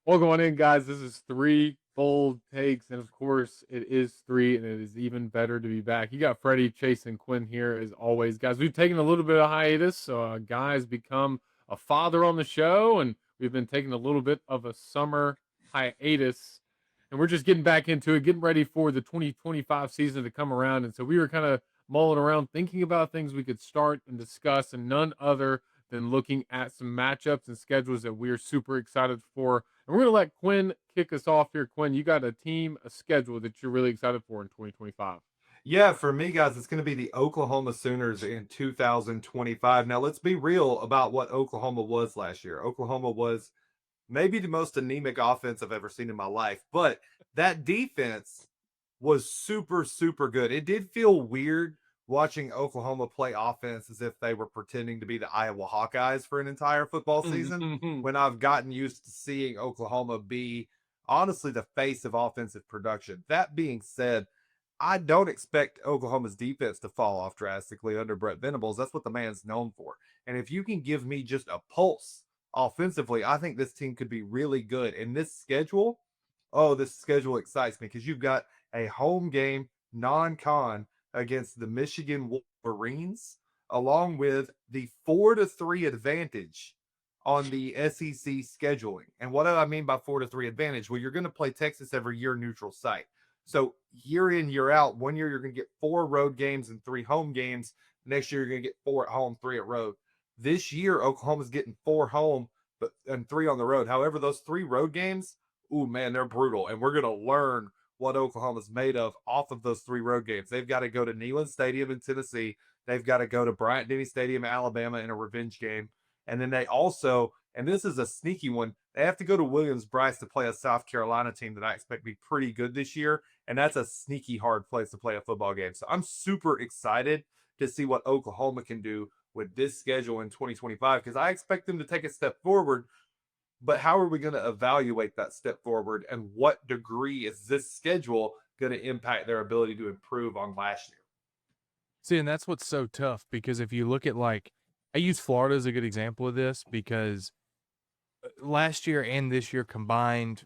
Welcome on in, guys. This is three bold takes, and of course, it is three, and it is even better to be back. You got Freddie, Chase, and Quinn here as always, guys. We've taken a little bit of hiatus, so Guy's become a father on the show, and we've been taking a little bit of a summer hiatus, and we're just getting back into it, getting ready for the 2025 season to come around. And so we were kind of mulling around, thinking about things we could start and discuss, and none other than looking at some matchups and schedules that we're super excited for, and we're going to let Quinn kick us off here. Quinn, you got a team, a schedule that you're really excited for in 2025. Yeah, for me, guys, it's going to be the Oklahoma Sooners in 2025. Now, let's be real about what Oklahoma was last year. Oklahoma was maybe the most anemic offense I've ever seen in my life, but that defense was super, super good. It did feel weird watching Oklahoma play offense as if they were pretending to be the Iowa Hawkeyes for an entire football season, when I've gotten used to seeing Oklahoma be honestly the face of offensive production. That being said, I don't expect Oklahoma's defense to fall off drastically under Brett Venables. That's what the man's known for. And if you can give me just a pulse offensively, I think this team could be really good. And this schedule excites me because you've got a home game non-con against the Michigan Wolverines, along with the 4-3 advantage on the SEC scheduling. And what do I mean by 4-3 advantage? Well, you're going to play Texas every year neutral site. So year in, year out, one year you're going to get 4 road games and 3 home games. Next year you're going to get 4 at home, 3 at road. This year Oklahoma's getting 4 home, but and 3 on the road. However, those 3 road games, ooh man, they're brutal, and we're going to learn what Oklahoma's made of off of those 3 road games. They've got to go to Neyland Stadium in Tennessee. They've got to go to Bryant Denny Stadium in Alabama in a revenge game. And then they also, and this is a sneaky one, they have to go to Williams-Brice to play a South Carolina team that I expect to be pretty good this year. And that's a sneaky hard place to play a football game. So I'm super excited to see what Oklahoma can do with this schedule in 2025 because I expect them to take a step forward. But how are we going to evaluate that step forward? And what degree is this schedule going to impact their ability to improve on last year? See, and that's what's so tough because if you look at I use Florida as a good example of this because last year and this year combined,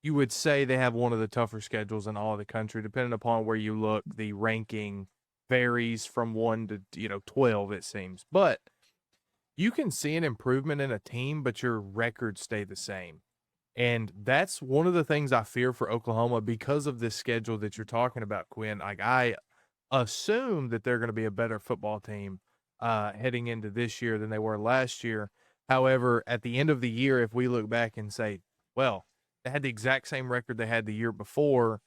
you would say they have one of the tougher schedules in all of the country. Depending upon where you look, the ranking varies from 1 to 12, it seems. But you can see an improvement in a team, but your records stay the same. And that's one of the things I fear for Oklahoma because of this schedule that you're talking about, Quinn. I assume that they're going to be a better football team heading into this year than they were last year. However, at the end of the year, if we look back and say, well, they had the exact same record they had the year before,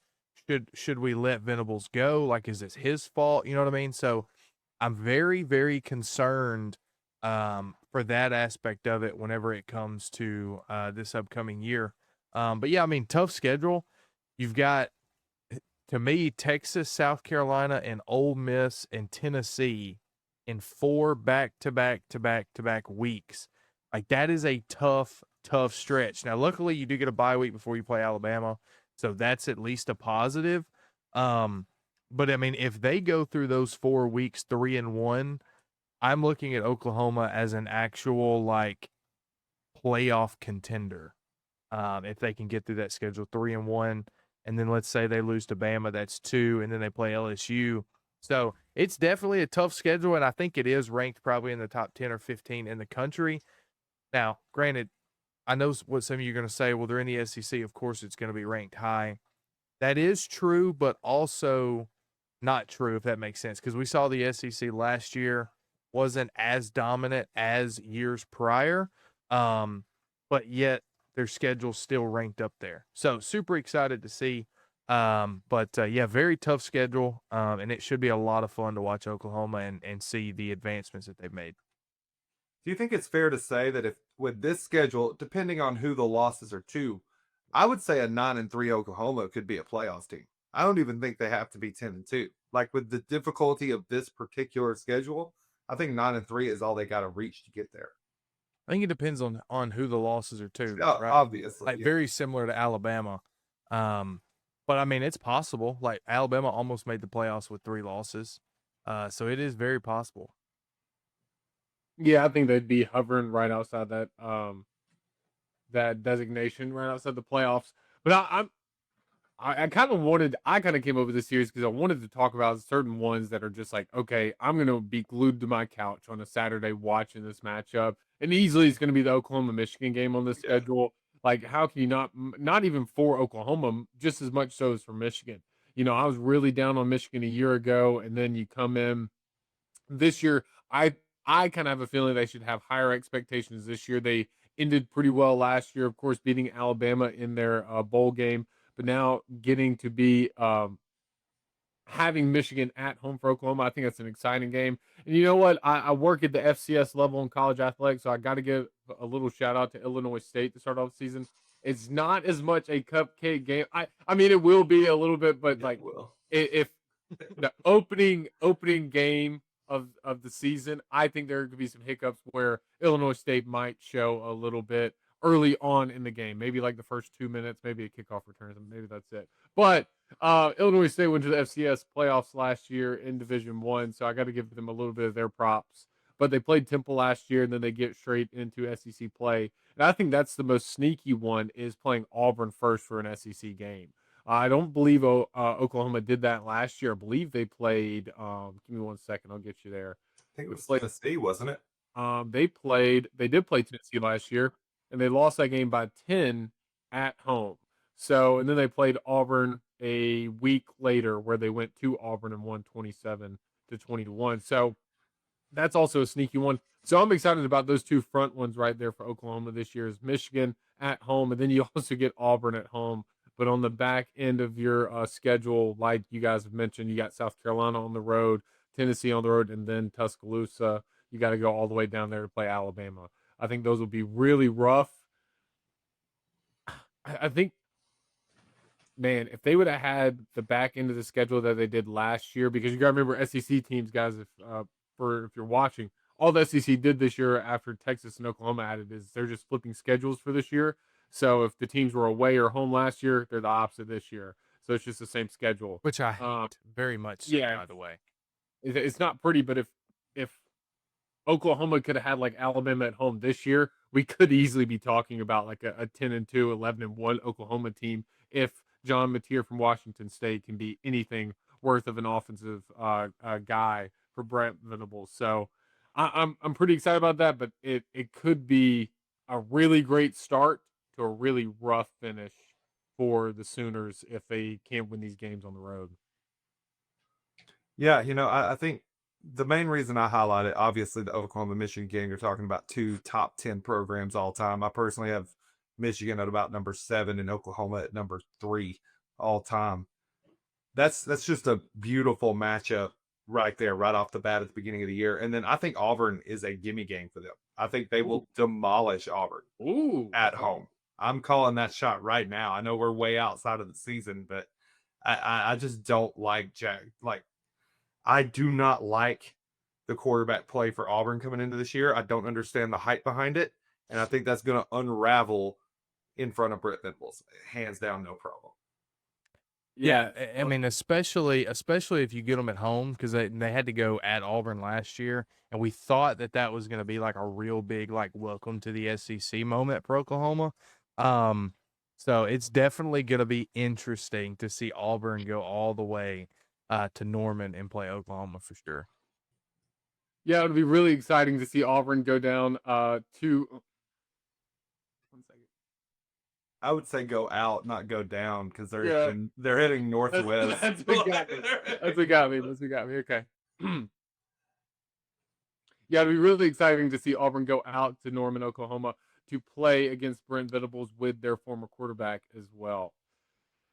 should we let Venables go? Like, is this his fault? You know what I mean? So I'm very, very concerned for that aspect of it whenever it comes to this upcoming year. But yeah, I mean, tough schedule. You've got, to me, Texas, South Carolina, and Ole Miss and Tennessee in 4 back-to-back weeks. Like, that is a tough, tough stretch. Now, luckily, you do get a bye week before you play Alabama, so that's at least a positive. But I mean, if they go through those 4 weeks 3-1, I'm looking at Oklahoma as an actual playoff contender. If they can get through that schedule 3-1, and then let's say they lose to Bama, that's 2, and then they play LSU. So it's definitely a tough schedule, and I think it is ranked probably in the top 10 or 15 in the country. Now, granted, I know what some of you are going to say. Well, they're in the SEC. Of course, it's going to be ranked high. That is true, but also not true, if that makes sense, because we saw the SEC last year wasn't as dominant as years prior, but yet their schedule's still ranked up there. So super excited to see. Yeah, very tough schedule, and it should be a lot of fun to watch Oklahoma and see the advancements that they've made. Do you think it's fair to say that if with this schedule, depending on who the losses are to, I would say a 9-3 Oklahoma could be a playoffs team. I don't even think they have to be 10-2. Like with the difficulty of this particular schedule, I think 9-3 is all they got to reach to get there. I think it depends on who the losses are to, right? Obviously, Like yeah. very similar to Alabama. Um, but I mean, it's possible. Like Alabama almost made the playoffs with 3 losses. So it is very possible. Yeah, I think they'd be hovering right outside that that designation right outside the playoffs. But I kind of came over this series because I wanted to talk about certain ones that are just like, okay, I'm gonna be glued to my couch on a Saturday watching this matchup, and easily it's gonna be the Oklahoma Michigan game on the schedule. Like, how can you not even for Oklahoma, just as much so as for Michigan. I was really down on Michigan a year ago, and then you come in this year. I kind of have a feeling they should have higher expectations this year. They ended pretty well last year, of course, beating Alabama in their bowl game, but now getting to be having Michigan at home for Oklahoma. I think that's an exciting game. And you know what? I work at the FCS level in college athletics, so I got to give a little shout out to Illinois State to start off the season. It's not as much a cupcake game. I mean, it will be a little bit, but like Well, if the opening game of the season, I think there could be some hiccups where Illinois State might show a little bit early on in the game, maybe like the first 2 minutes, maybe a kickoff return, maybe that's it. But Illinois State went to the FCS playoffs last year in Division One, so I got to give them a little bit of their props. But they played Temple last year, and then they get straight into SEC play. And I think that's the most sneaky one is playing Auburn first for an SEC game. I don't believe Oklahoma did that last year. I believe they played. Give me 1 second. I'll get you there. I think it was Played- Tennessee, wasn't it? They did play Tennessee last year, and they lost that game by 10 at home. So, and then they played Auburn a week later, where they went to Auburn and won 27-21. So that's also a sneaky one. So I'm excited about those two front ones right there for Oklahoma this year is Michigan at home, and then you also get Auburn at home. But on the back end of your schedule, like you guys have mentioned, you got South Carolina on the road, Tennessee on the road, and then Tuscaloosa. You got to go all the way down there to play Alabama. I think those will be really rough. I think, man, if they would have had the back end of the schedule that they did last year, because you got to remember SEC teams, guys, if you're watching, all the SEC did this year after Texas and Oklahoma added is they're just flipping schedules for this year. So if the teams were away or home last year, they're the opposite this year. So it's just the same schedule. Which I hate very much. yeah. By the way, It's not pretty, but if Oklahoma could have had like Alabama at home this year, we could easily be talking about like a 10-2, 11-1 Oklahoma team if John Mateer from Washington State can be anything worth of an offensive guy for Brent Venables. So I'm pretty excited about that, but it could be a really great start to a really rough finish for the Sooners if they can't win these games on the road. Yeah, I think the main reason I highlight it, obviously, the Oklahoma Michigan game, you're talking about two top 10 programs all time. I personally have Michigan at about number 7 and Oklahoma at number 3 all time. That's just a beautiful matchup right there, right off the bat at the beginning of the year. And then I think Auburn is a gimme game for them. I think they will demolish Auburn at home. I'm calling that shot right now. I know we're way outside of the season, but I just don't like I do not like the quarterback play for Auburn coming into this year. I don't understand the hype behind it, and I think that's going to unravel in front of Brent Venables. Hands down, no problem. yeah. I mean, especially if you get them at home, because they had to go at Auburn last year, and we thought that was going to be like a real big like welcome to the SEC moment for Oklahoma. So it's definitely going to be interesting to see Auburn go all the way to Norman and play Oklahoma for sure. Yeah, it'll be really exciting to see Auburn go down to. 1 second. I would say go out, not go down, because Yeah. they're heading northwest. That's what got me. That's what got me. That's what got me. Okay. Yeah, it'll be really exciting to see Auburn go out to Norman, Oklahoma to play against Brent Venables with their former quarterback as well.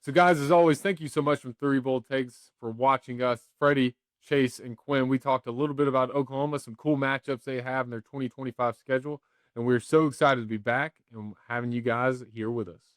So, guys, as always, thank you so much from Three Bold Takes for watching us. Freddie, Chase, and Quinn, we talked a little bit about Oklahoma, some cool matchups they have in their 2025 schedule, and we're so excited to be back and having you guys here with us.